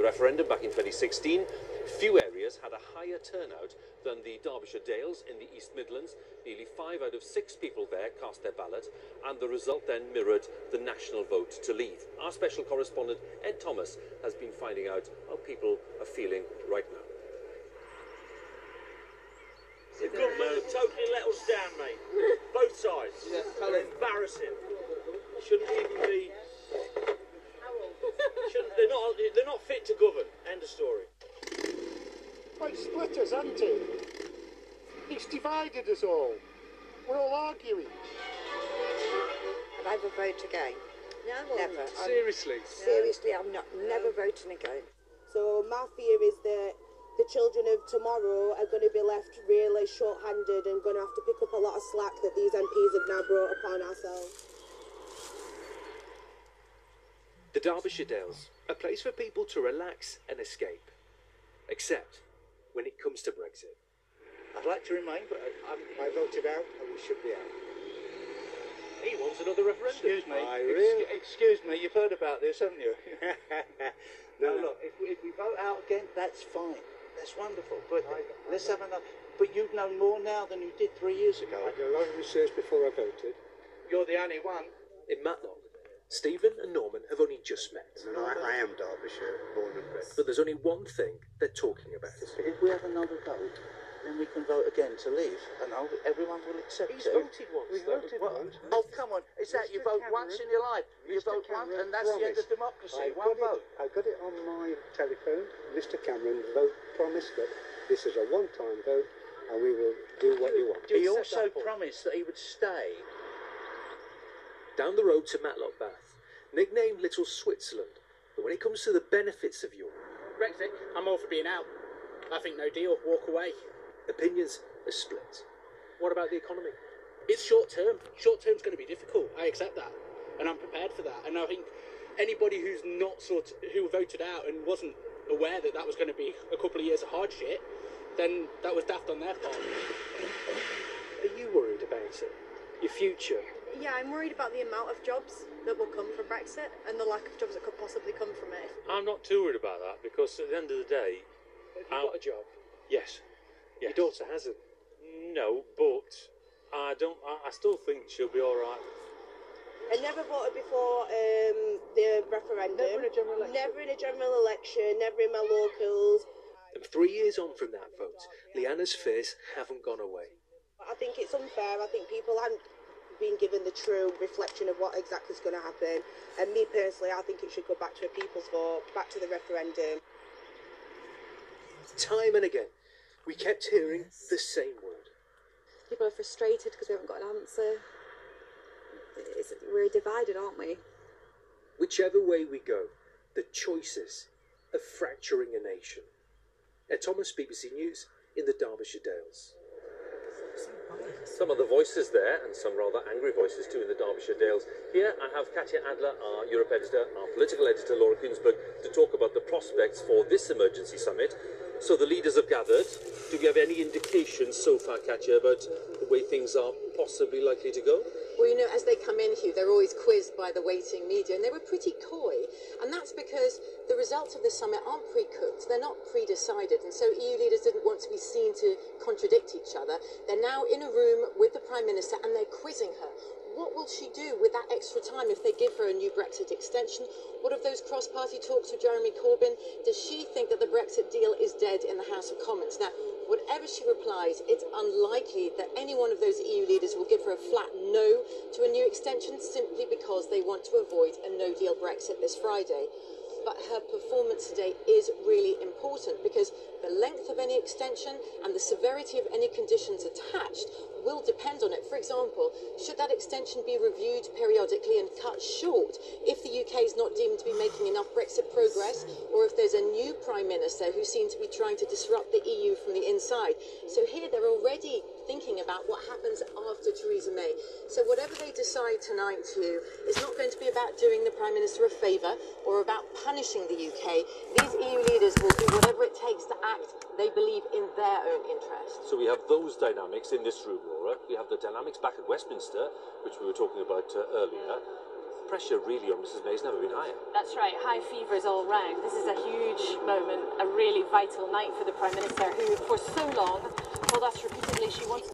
the referendum back in 2016, few areas had a higher turnout than the Derbyshire Dales in the East Midlands. Nearly 5 out of 6 people there cast their ballot, and the result then mirrored the national vote to leave. Our special correspondent, Ed Thomas, has been finding out how people are feeling right now. The government have totally let us down, mate. Both sides. Yeah, they're embarrassing. Shouldn't even be. They're not fit to govern. End of story. Well, it's split us, hasn't it? It's divided us all. We're all arguing. Have I ever voted again? No, never. Seriously? Seriously, I'm not never voting again. So my fear is that the children of tomorrow are going to be left really short-handed and going to have to pick up a lot of slack that these MPs have now brought upon ourselves. The Derbyshire Dales, a place for people to relax and escape. Except when it comes to Brexit. I'd like to remain, but I voted out and we should be out. He wants another referendum. Excuse me. Excuse me, you've heard about this, haven't you? No, Look, if we vote out again, that's fine. That's wonderful. But let's have another. But you've known more now than you did 3 years ago. I did a lot of research before I voted. You're the only one. In Matlock, Stephen and Norman have only just met. No, I am Derbyshire, born and bred. But there's only one thing they're talking about. If we have another vote, then we can vote again to leave, and everyone will accept He's it. voted once. We voted once. Oh, come on. Is that you Mr. vote Cameron, once in your life? You Mr. vote once, Cameron and that's the end of promised. democracy. One vote. I got it on my telephone. Mr. Cameron promised that this is a one-time vote and we will do what you want. He also promised that he would stay. Down the road to Matlock Bath, nicknamed Little Switzerland, but when it comes to the benefits of Europe, Brexit, I'm all for being out. I think no deal, walk away. opinions are split. What about the economy? It's short term. Short term's going to be difficult. I accept that, and I'm prepared for that. And I think anybody who's not who voted out and wasn't aware that that was going to be a couple of years of hardship, then that was daft on their part. Are you worried about it? Your future? Yeah, I'm worried about the amount of jobs that will come from Brexit and the lack of jobs that could possibly come from it. I'm not too worried about that because at the end of the day... Have you got a job? Yes. Your daughter hasn't? No, but I still think she'll be all right. I never voted before the referendum. Never in a general election? Never in a general election, never in my locals. And 3 years on from that vote, Leanna's fears haven't gone away. I think it's unfair. I think people haven't been given the true reflection of what exactly is going to happen. And me personally, I think it should go back to a people's vote, back to the referendum. Time and again, we kept hearing the same word. People are frustrated because we haven't got an answer. We're divided, aren't we? Whichever way we go, the choices are fracturing a nation. Ed Thomas, BBC News, in the Derbyshire Dales. Some of the voices there, and some rather angry voices too in the Derbyshire Dales. Here I have Katya Adler, our Europe editor, our political editor Laura Kunsberg, to talk about the prospects for this emergency summit. So the leaders have gathered. Do we have any indications so far, Katya, about the way things are possibly likely to go? Well, you know, as they come in, Hugh, they're always quizzed by the waiting media, and they were pretty coy. And that's because the results of the summit aren't pre-cooked, they're not pre-decided, and so EU leaders didn't want to be seen to contradict each other. They're now in a room with the Prime Minister, and they're quizzing her. What will she do with that extra time if they give her a new Brexit extension? What of those cross-party talks with Jeremy Corbyn? Does she think that the Brexit deal is dead in the House of Commons? Now, whatever she replies, it's unlikely that any one of those EU leaders will give her a flat no to a new extension simply because they want to avoid a no-deal Brexit this Friday. But her performance today is really important because the length of any extension and the severity of any conditions attached will depend on it. For example, should that extension be reviewed periodically and cut short if the UK is not deemed to be making enough Brexit progress, or if there's a new Prime Minister who seems to be trying to disrupt the EU from the inside? So here they're already thinking about what happens after Theresa May. So whatever they decide tonight, Hugh, is not going to be about doing the Prime Minister a favour or about punishing the UK. These EU leaders will do whatever it takes to act they believe in their own interest. So we have those dynamics in this room, Laura. We have the dynamics back at Westminster, which we were talking about earlier. Pressure really on Mrs May's never been higher. That's right, high fevers all round. This is a huge moment a really vital night for the Prime Minister, who for so long told us repeatedly she wants